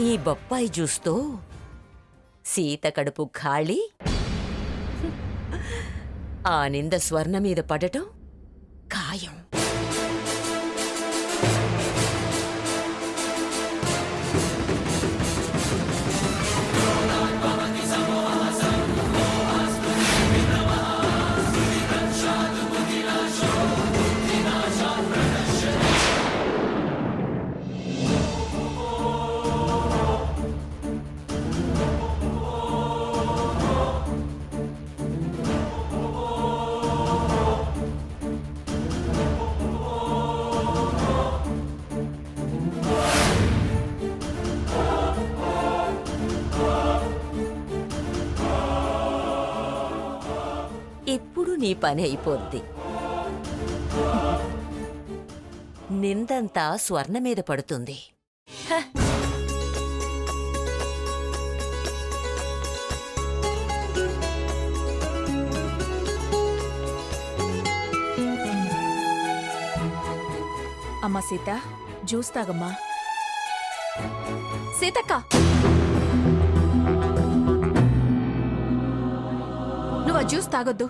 ఈ బొప్పాయి జ్యూస్తో సీత కడుపు ఖాళీ, ఆ నింద స్వర్ణ మీద పడటం ఖాయం. ఇప్పుడు నీ పని అయిపోద్ది. నిందంతా స్వర్ణ మీద పడుతుంది. హ! అమ్మా సీత, జ్యూస్ తాగమ్మా. సీతక్క, నువ్వు ఆ జ్యూస్ తాగొద్దు.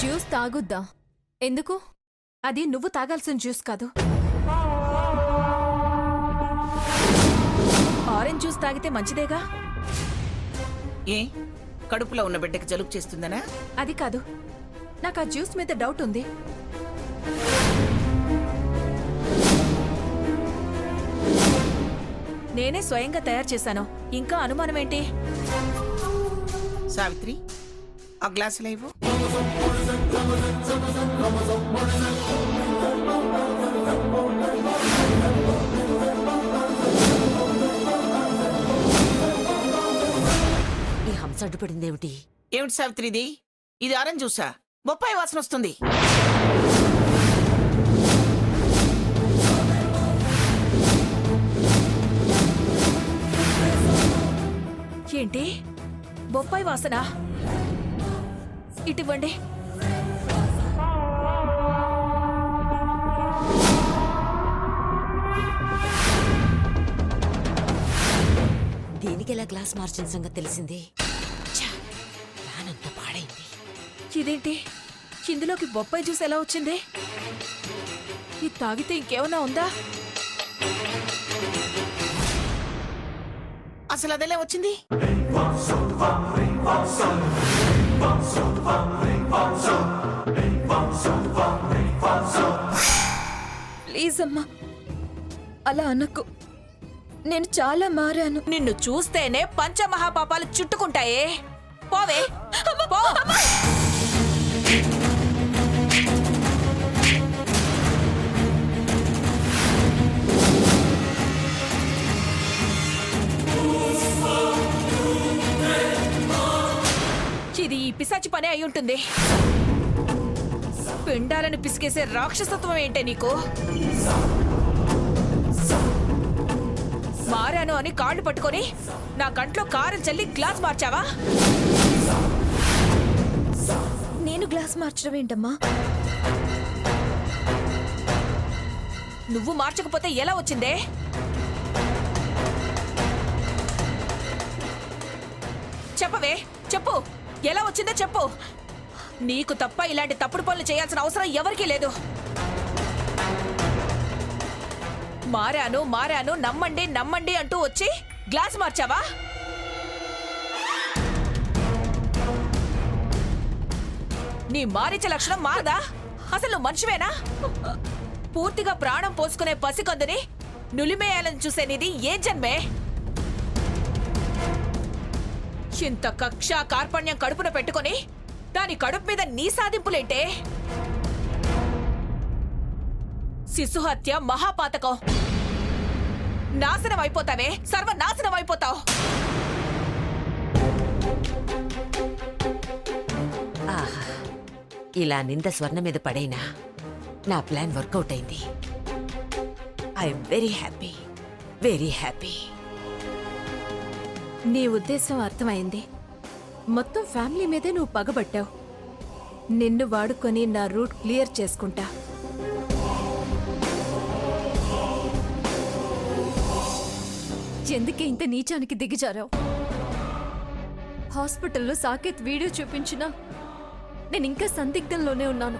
జ్యూస్ తాగొద్దా? ఎందుకు? అది నువ్వు తాగాల్సిన జ్యూస్ కాదు. ఆరెంజ్ జ్యూస్ తాగితే మంచిదేగా. ఏ కడుపులో ఉన్న బిడ్డకి జలుబు చేస్తుందనా? అది కాదు, నాకు ఆ జ్యూస్ మీద డౌట్ ఉంది. నేనే స్వయంగా తయారు చేశాను, ఇంకా అనుమానం ఏంటి? సావిత్రి, ఆ గ్లాసులో ఇవ్వు. ఈ హంస అడ్డుపడిందేమిటి? ఏమిటి సావిత్రి ఇది ఆరెంజ్ జ్యూసా? బొప్పాయి వాసన వస్తుంది. ఏంటి? బొప్పాయి వాసన? ఇటివ్వండి. దీనికి ఎలా గ్లాస్ మార్చిన సంగతి తెలిసింది? ప్లాన్ అంతా పాడైంది. ఇదేంటి, ఇందులోకి బొప్పాయి జ్యూస్ ఎలా వచ్చింది? ఇది తాగితే ఇంకేమన్నా ఉందా? అసలు అదెలా వచ్చింది? ప్లీజ్ అమ్మా, అలా అనకు. నేను చాలా మారాను. నిన్ను చూస్తేనే పంచమహాపాపాలు చుట్టుకుంటాయే. పోవే, పో. ఇది ఈ పిశాచి పనే అయి ఉంటుంది. పిండాలను పిసికేసే రాక్షసత్వం ఏంటే నీకు? మారాను అని కాళ్ళు పట్టుకొని నా కంట్లో కారం చల్లి గ్లాస్ మార్చావా? నేను గ్లాస్ మార్చడం ఏంటమ్మా? నువ్వు మార్చకపోతే ఎలా వచ్చిందే? చెప్పవే, చెప్పు, ఎలా వచ్చిందో చెప్పు. నీకు తప్ప ఇలాంటి తప్పుడు పనులు చేయాల్సిన అవసరం ఎవరికీ లేదు. మారాను మారాను నమ్మండి నమ్మండి అంటూ వచ్చి గ్లాస్ మార్చావా? నీ మారిచ లక్షణం మారదా? అసలు నువ్వు మనిషివేనా? పూర్తిగా ప్రాణం పోసుకునే పసికందుని నులిమేయాలని చూసే నీది ఏ జన్మే? ఇంత కక్ష కార్పణ్యం కడుపున పెట్టుకొని దాని కడుపు మీద నీ సాధింపులేంటే? శిశుహత్య మహాపాతకం. నాశనం అయిపోతావే, సర్వనాశనం అయిపోతావు. ఆహా, ఇలా నింద స్వర్ణ మీద పడైనా నా ప్లాన్ వర్కౌట్ అయింది. I'm very happy, very happy. నీ ఉద్దేశం అర్థమైంది. మొత్తం ఫ్యామిలీ మీదే నువ్వు పగబట్టావు. నిన్ను వాడుకొని నా రూట్ క్లియర్ చేసుకుంటా. ఎందుకే ఇంత నీచానికి దిగజారావు? హాస్పిటల్లో సాకేత్ వీడియో చూపించినా నేను ఇంకా సందిగ్ధంలోనే ఉన్నాను.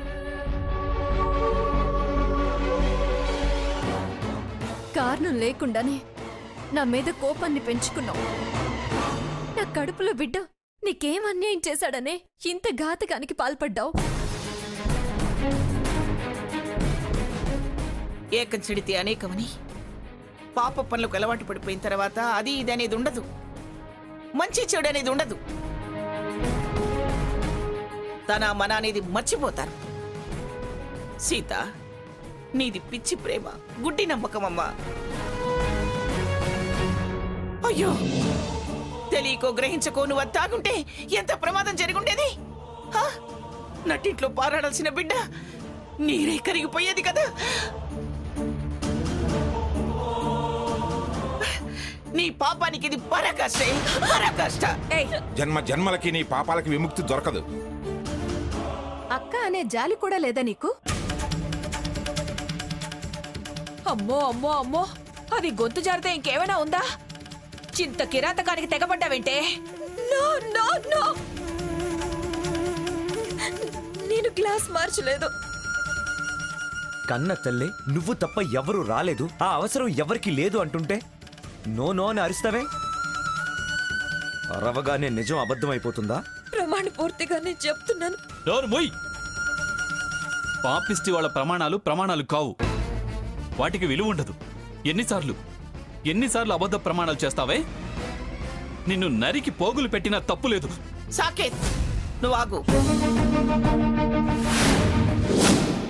కారణం లేకుండానే నా మీద కోపాన్ని పెంచుకున్నావు. నా కడుపులో బిడ్డ నీకేం అన్యాయం చేశాడనే ఇంత ఘాతకానికి పాల్పడ్డావు. ఏకం చెడితే అనేకమని పాప పనులకు అలవాటు పడిపోయిన తర్వాత అది ఇది అనేది ఉండదు, మంచి చెడు అనేది ఉండదు. తన మన అనేది మర్చిపోతారు. సీత, నీది పిచ్చి ప్రేమ, గుడ్డి నమ్మకమమ్మా. అయ్యో, తెలియకో గ్రహించకో నువ్వు అది తాగుంటే ఎంత ప్రమాదం జరుగుండేది. నట్టింట్లో పారాడాల్సిన బిడ్డ నీరే కరిగిపోయేది కదా. నీ పాపానికి ఇది పరాకాష్టే, పరాకాష్ట. జన్మ జన్మలకి నీ పాపాలకి విముక్తి దొరకదు. అక్క అనే జాలి కూడా లేదా నీకు? అమ్మో అమ్మో అమ్మో, అది గొంతు జారితే ఇంకేమైనా ఉందా? చింత కిరాతకానికి తెగబడ్డావేంటే? నో నో నో, నేను గ్లాస్ మార్చలేదు. కన్న తల్లి, నువ్వు తప్ప ఎవరు రాలేదు, ఆ అవసరం ఎవరికి లేదు అంటుంటే నో నో అని అరుస్తావే? అరవగానే నిజం అబద్ధం అయిపోతుందా? ప్రమాణ పూర్తిగా నేను చెప్తున్నాను. పాపిస్టి వాళ్ళ ప్రమాణాలు కావు. వాటికి విలువ ఉండదు. ఎన్నిసార్లు అబద్ధ ప్రమాణాలు చేస్తావే? నిన్ను నరికి పోగులు పెట్టినా తప్పు లేదు. సాకేత్, నువ్వు ఆగు.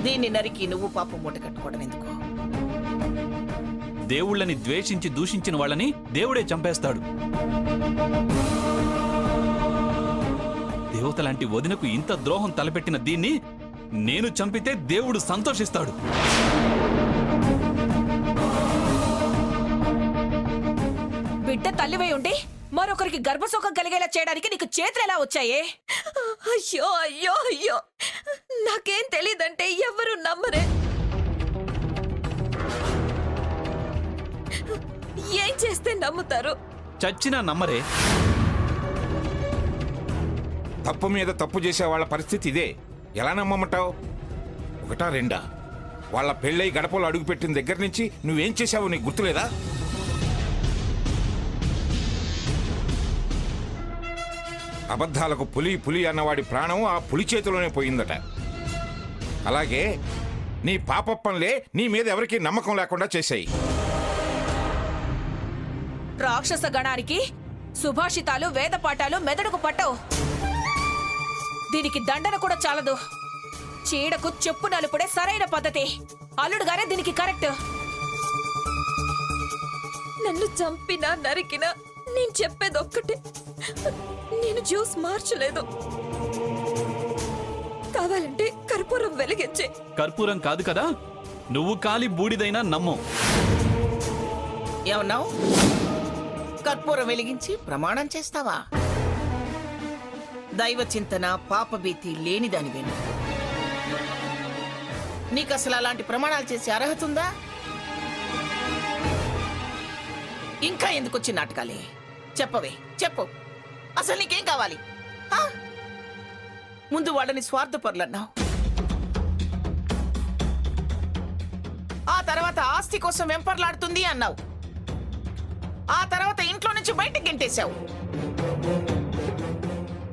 దీన్ని నరికి నువ్వు పాపం మూట కట్టుకోవడం ఎందుకు? దేవుళ్ళని ద్వేషించి దూషించిన వాళ్ళని దేవుడే చంపేస్తాడు. దేవతలాంటి వదినకు ఇంత ద్రోహం తలపెట్టిన దీన్ని నేను చంపితే దేవుడు సంతోషిస్తాడు. బిడ్డ తల్లివై ఉండి మరొకరికి గర్భశోకం కలిగేలా చేయడానికి నీకు చేతులు ఎలా వచ్చాయే? అయ్యో అయ్యో అయ్యో, నాకేం తెలీదంటే ఎవరు నమ్మరే. ఏం చేస్తే నమ్ముతారు? చచ్చినా నమ్మరే. తప్పు మీద తప్పు చేసే వాళ్ళ పరిస్థితి ఇదే. ఎలా నమ్మమంటావు? ఒకటా రెండా? వాళ్ళ పెళ్ళై గడపలో అడుగుపెట్టిన దగ్గర నుంచి నువ్వేం చేశావో నీకు గుర్తులేదా? అబద్ధాలకు పులి అన్నవాడి ప్రాణం ఆ పులి చేతిలోనే పోయిందట. అలాగే నీ పాపప్పంలే నీ మీద ఎవరికీ నమ్మకం లేకుండా చేశాయి. రాక్షస గణానికి సుభాషితాలు వేదపాఠాలు మెదడుకు పట్టవు. దీనికి దండన కూడా చాలదు. చీడకు చెప్పు నలుపుడే సరైన పద్ధతి. అల్లుడుగానే దీనికి కరెక్ట్. నన్ను చంపినా నరికినా నేను చెప్పేది ఒక్కటే, నేను జ్యూస్ మార్చలేదు. కావాలంటే కర్పూరం వెలిగించే. కర్పూరం కాదు కదా, నువ్వు కాలి బూడిదైనా నమ్ము. ఏమన్నావు? కర్పూరం వెలిగించి ప్రమాణం చేస్తావా? దైవ చింతన పాపభీతి లేనిదానివేను. నీకు అసలు అలాంటి ప్రమాణాలు చేసే అర్హత ఉందా? ఇంకా ఎందుకు వచ్చి నాటకాలే? చెప్పవే, చెప్పు. అసలు నీకేం కావాలి? ముందు వాడని స్వార్థపరులన్నావు, ఆ తర్వాత ఆస్తి కోసం వెంపర్లాడుతుంది అన్నావు, ఆ తర్వాత ఇంట్లో నుంచి బయటకు గెంటేశావు,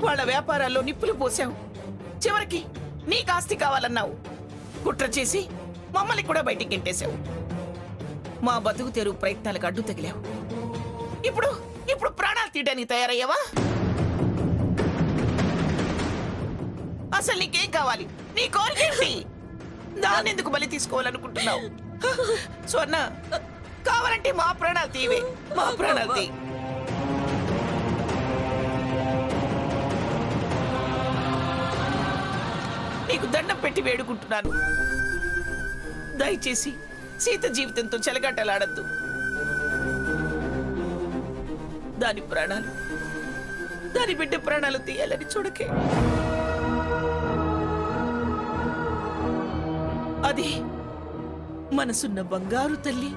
వాళ్ళ వ్యాపారాల్లో నిప్పులు పోసావు, చివరికి నీకు ఆస్తి కావాలన్నావు, కుట్ర చేసి మమ్మల్ని కూడా బయటికి గెంటేశావు, మా బతుకు తెరువు ప్రయత్నాలకు అడ్డు తగిలావు. ఇప్పుడు ప్రాణాలు తీయడానికి తయారయ్యావా? అసలు నీకేం కావాలి? నీ కోరికేంటి? దాన్ని ఎందుకు బలి తీసుకోవాలనుకుంటున్నావు? స్వర్ణ, కావాలంటే మా ప్రాణాలు తీవే, మా ప్రాణాలు తీ. నీకు దండం పెట్టి వేడుకుంటున్నాను, దయచేసి సీత జీవితంతో చెలగాటలాడద్దు. దాని ప్రాణాలు దాని బిడ్డ ప్రాణాలు తీయాలని చూడకే. అది మనసున్న బంగారు తల్లి,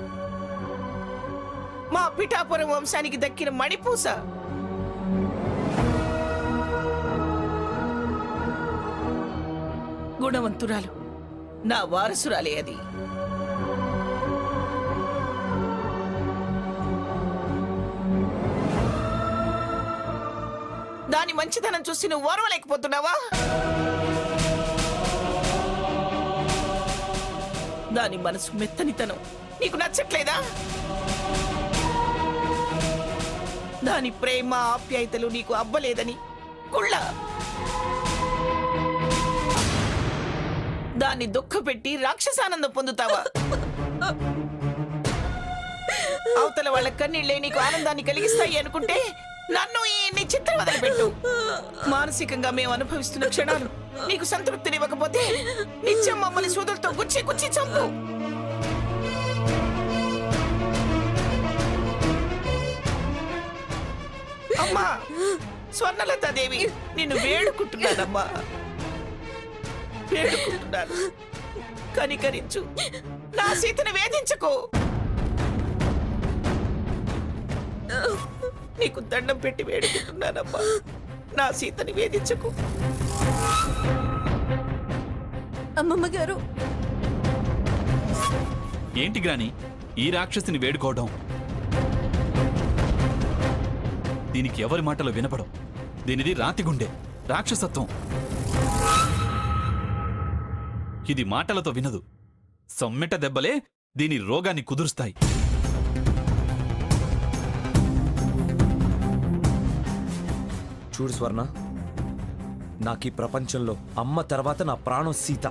మా పిఠాపురం వంశానికి దక్కిన మణిపూస. గుణవంతురాలు, నా వారసురాలే అది. దాని మంచితనం చూసి నువ్వు ఓర్వలేకపోతున్నావా? దాని మనసు మెత్తనితనం నీకు నచ్చట్లేదా? దాని ప్రేమ ఆప్యాయతలు నీకు అబ్బలేదని కుళ్ళ. దాన్ని దుఃఖపెట్టి రాక్షసానందం పొందుతావా? అవతల వాళ్ళ కన్నీళ్లే నీకు ఆనందాన్ని కలిగిస్తాయి అనుకుంటే నన్ను ఈ చిత్రం వదిలిపెట్టు. మానసికంగా మేము అనుభవిస్తున్న క్షణాలు నీకు సంతృప్తినివ్వకపోతే నిత్యం మమ్మల్ని సూదులతో గుచ్చి గుచ్చి చంపు. అమ్మా స్వర్ణలతాదేవి, నిన్ను వేడుకుంటున్నానమ్మా, వేడుకుంటున్నాను. కనికరించు, నా సీతను వేధించకు. నీకు దండం పెట్టి వేడుకుంటున్నానమ్మా, నా సీతని వేధించకు. అమ్మమ్మ గారు, ఏంటి గ్రాని ఈ రాక్షసిని వేడుకోవడం? దీనికి ఎవరి మాటలు వినపడం. దీనిది రాతిగుండె, రాక్షసత్వం. ఇది మాటలతో వినదు. సమ్మెట దెబ్బలే దీని రోగాన్ని కుదురుస్తాయి. చూడు స్వర్ణ, నాకు ఈ ప్రపంచంలో అమ్మ తర్వాత నా ప్రాణం సీత.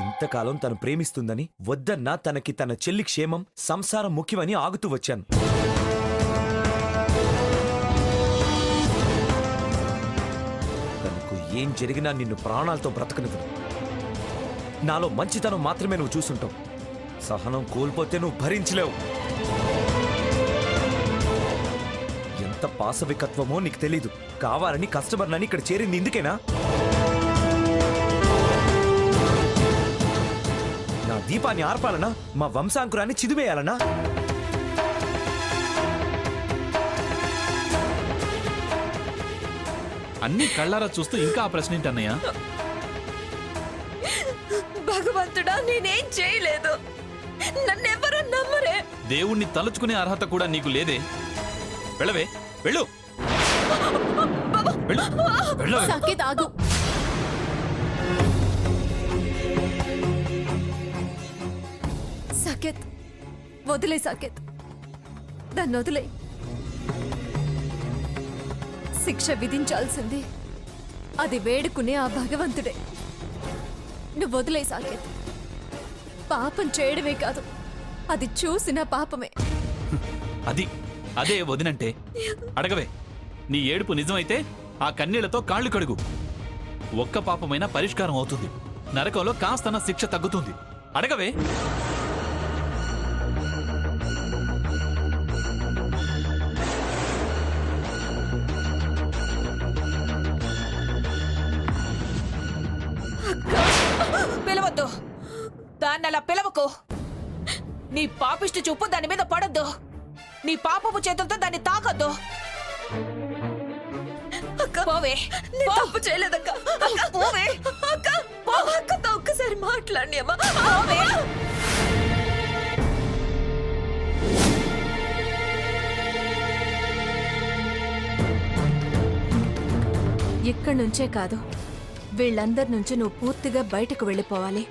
ఇంతకాలం తను ప్రేమిస్తుందని వద్దన్నా తనకి తన చెల్లి క్షేమం, సంసారం ముఖ్యమని ఆగుతూ వచ్చాను. తనకు ఏం జరిగినా నిన్ను ప్రాణాలతో బ్రతకనివ్వను. నాలో మంచితనం మాత్రమే నువ్వు చూసుంటావు. సహనం కోల్పోతే నువ్వు భరించలేవు. ఎంత పాశవికత్వమో నీకు తెలీదు. కావాలని కస్టమర్లని ఇక్కడ చేరింది ఇందుకేనా? నా దీపాన్ని ఆర్పాలనా? మా వంశాంకురాన్ని చిదివేయాలనా? అన్ని కళ్ళారా చూస్తూ ఇంకా ఆ ప్రశ్న ఏంటన్నయ్య? భగవంతుడా, నేనేం చేయలేదు. నన్నెవరూ నమ్మరే. దేవుణ్ణి తలుచుకునే అర్హత కూడా నీకు లేదే. వెళ్ళవే, వెళ్ళు, వెళ్ళు, వెళ్ళవే. సాకేత్ ఆగు. సాకేత్ వదిలే. సాకేత్, దాన్ని వదిలే. శిక్ష విధించాల్సింది అది వేడుకునే ఆ భగవంతుడే. నువ్వు వదిలే సాకేత్. పాపం చేయడమే కాదు, అది చూసిన పాపమే. అదే వదినంటే. అడగవే, నీ ఏడుపు నిజమైతే ఆ కన్నీళ్లతో కాళ్ళు కడుగు. ఒక్క పాపమైనా పరిష్కారం అవుతుంది. నరకంలో కాస్తన శిక్ష తగ్గుతుంది. అడగవే. పిలవద్దు, దాన్ని అలా పిలవకు. నీ పాపిష్టి చూపు దాని మీద పడొద్దు. నీ పాపపు చేతులతో దాన్ని తాకొద్దు. పోవే. తప్పు చేయలేదక్క. పోవే. అక్కతో ఒక్కసారి మాట్లాడి అమ్మా. పోవే. ఇక్కడి నుంచే కాదు, వీళ్ళందరి నుంచి నువ్వు పూర్తిగా బయటకు వెళ్ళిపోవాలి.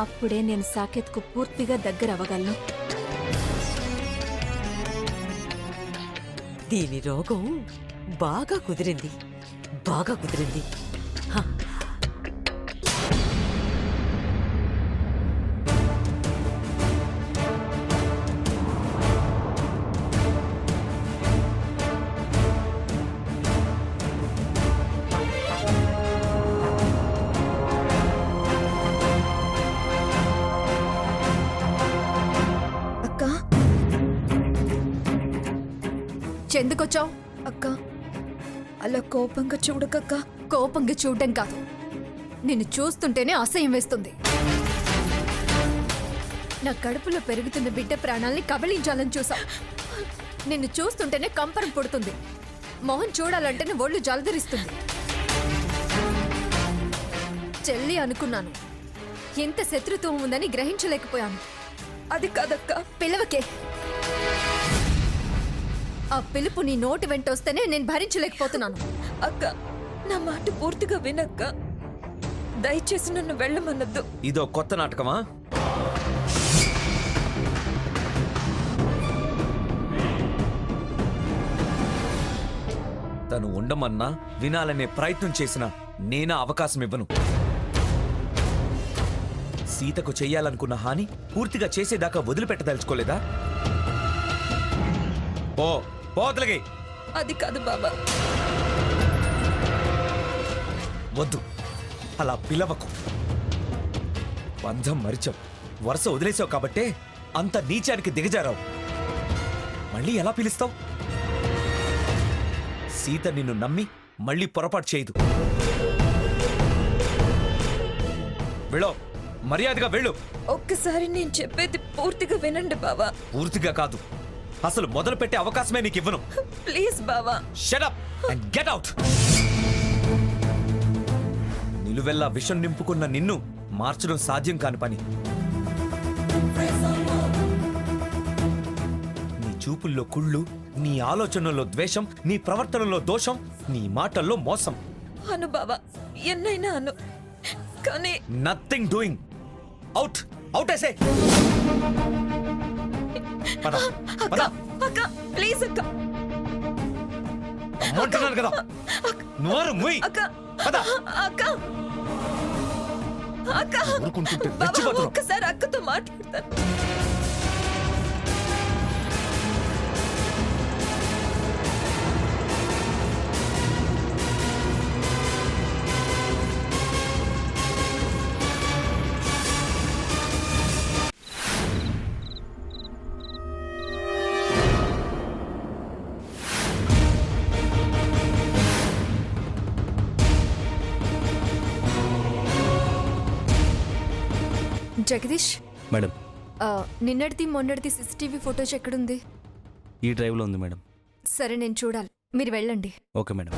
అప్పుడే నేను సాకేత్కు పూర్తిగా దగ్గర అవ్వగలను. దీని రోగం బాగా కుదిరింది, బాగా కుదిరింది. హ. చెందుకొచ్చావు? అక్క అలా కోపంగా చూడకక్క. కోపంగా చూడడం కాదు, నిన్ను చూస్తుంటేనే అసహ్యం వేస్తుంది. నా కడుపులో పెరుగుతున్న బిడ్డ ప్రాణాల్ని కబళించాలని చూసావు. నిన్ను చూస్తుంటేనే కంపరం పుడుతుంది. మొహం చూడాలంటేనే ఒళ్ళు జలదరిస్తుంది. చెల్లి అనుకున్నాను, ఎంత శత్రుత్వం ఉందని గ్రహించలేకపోయాను. అది కాదక్క. పిలవకే. ఆ పిలుపు నీ నోటి వెంట వస్తేనే నేను భరించలేకపోతున్నాను. అక్క నా మాట పూర్తిగా వినక్క. దయచేసి నన్ను వెళ్ళమన్నద్దు. ఇదో కొత్త నాటకమా? తను ఉండమన్నా వినాలనే ప్రయత్నం చేసినా నేనా అవకాశం ఇవ్వను. సీతకు చెయ్యాలనుకున్న హాని పూర్తిగా చేసేదాకా వదిలిపెట్టదలుచుకోలేదా? ఓ పోతలకి అది కాదు బాబా. వద్దు, అలా పిలవకు. బంధం మరిచావు, వరుస వదిలేసావు కాబట్టే అంత నీచానికి దిగజారావు. మళ్ళీ ఎలా పిలుస్తావు? సీత నిన్ను నమ్మి మళ్ళీ పొరపాటు చేయదు. వెళ్ళు, మర్యాదగా వెళ్ళు. ఒక్కసారి నేను చెప్పేది పూర్తిగా వినండి బావా. పూర్తిగా కాదు, అసలు మొదలు పెట్టే అవకాశమే నీకు ఇవ్వను. ప్లీజ్ బావా. Shut up and get out. నిలువెల్లా విషం నింపుకున్న నిన్ను మార్చడం సాధ్యం కాని పని. నీ చూపుల్లో కుళ్ళు, నీ ఆలోచనల్లో ద్వేషం, నీ ప్రవర్తనలో దోషం, నీ మాటల్లో మోసం. అను బావా, ఎన్నైనా అను, కానీ నథింగ్ డూయింగ్. అవుట్ అవుట్ ఐసే. పద పద. అక్క ప్లీజ్ అక్క. అమ్మంటున్నాను కదా, నోరు మూయ్. అక్క పద. అక్క అక్క ఊరుకుంటుంటే బావా, రెచ్చిపోతున్నావు. ఒక్కసారి అక్కతో మాట్లాడతాను. జగదీష్, మేడం, నిన్నటిది మొన్నటిది సీసీటీవీ ఫోటోస్ ఎక్కడుంది? ఈ డ్రైవ్లో ఉంది మేడం. సరే, నేను చూడాలి, మీరు వెళ్ళండి. Okay madam.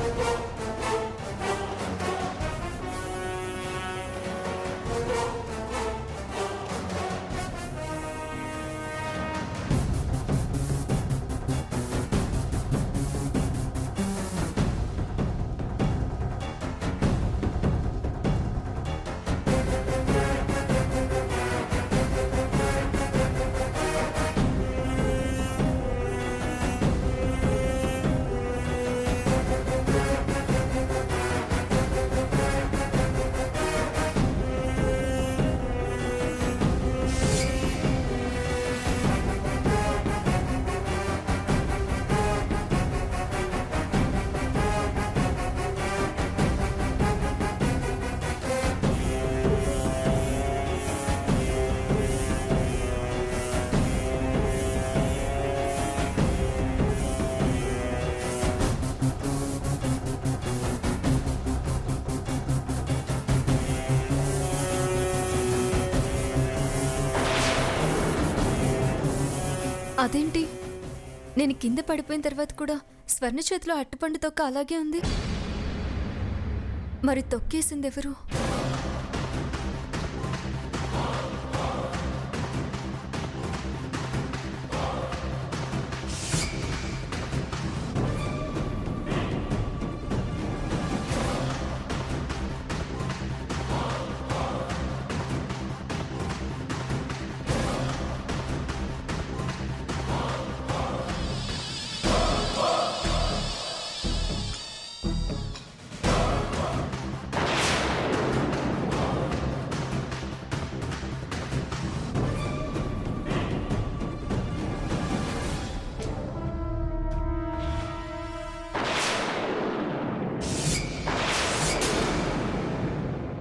అదేంటి, నేను కింద పడిపోయిన తర్వాత కూడా స్వర్ణ చేతిలో అట్టుపండు తొక్క అలాగే ఉంది. మరి తొక్కేసింది ఎవరు?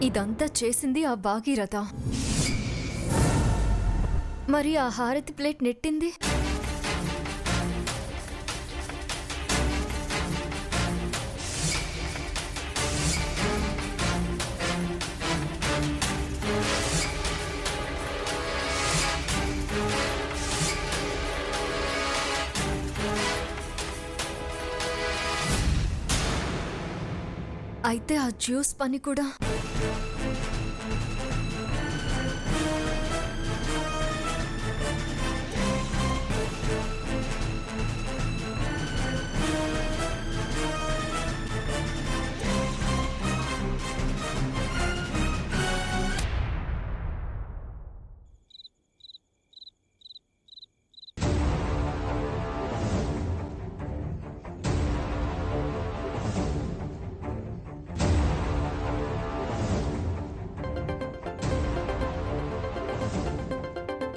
ఇదంతా చేసింది ఆ భాగీరథ. మరి ఆ హారతి ప్లేట్ నెట్టింది అయితే ఆ జ్యూస్ పని కూడా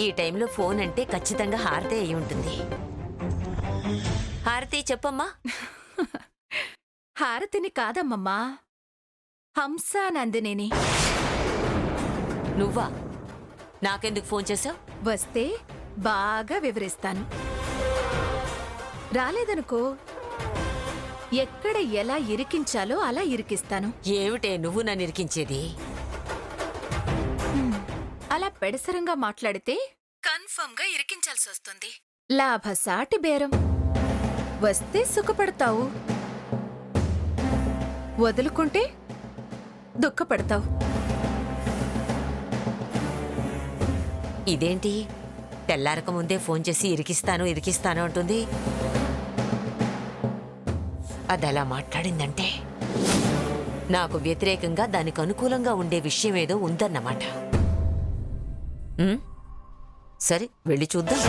ఈ టైంలో ఫోన్ అంటే ఖచ్చితంగా హారతి అయి ఉంటుంది. హారతి చెప్పమ్మా. హారతిని కాదమ్మమ్మా, హంసానందినిని. నువ్వా? నాకెందుకు ఫోన్ చేసావు? వస్తే బాగా వివరిస్తాను. రాలేదనుకో, ఎక్కడ ఎలా ఇరికించాలో అలా ఇరికిస్తాను. ఏమిటే నువ్వు నన్ను ఇరికించేది? అలా పెడసరంగా మాట్లాడితే కన్ఫర్మ్ గా ఇరికించాల్సి వస్తుంది. లాభసాటి బేరం. వస్తే సుఖపడతావు, వదులుకుంటే దుఃఖపడతావు. ఇదేంటి తెల్లారక ముందే ఫోన్ చేసి ఇరికిస్తాను అంటుంది? అదలా మాట్లాడిందంటే నాకు వ్యతిరేకంగా దానికి అనుకూలంగా ఉండే విషయం ఏదో ఉందన్నమాట. సరే వెళ్ళి చూద్దాం.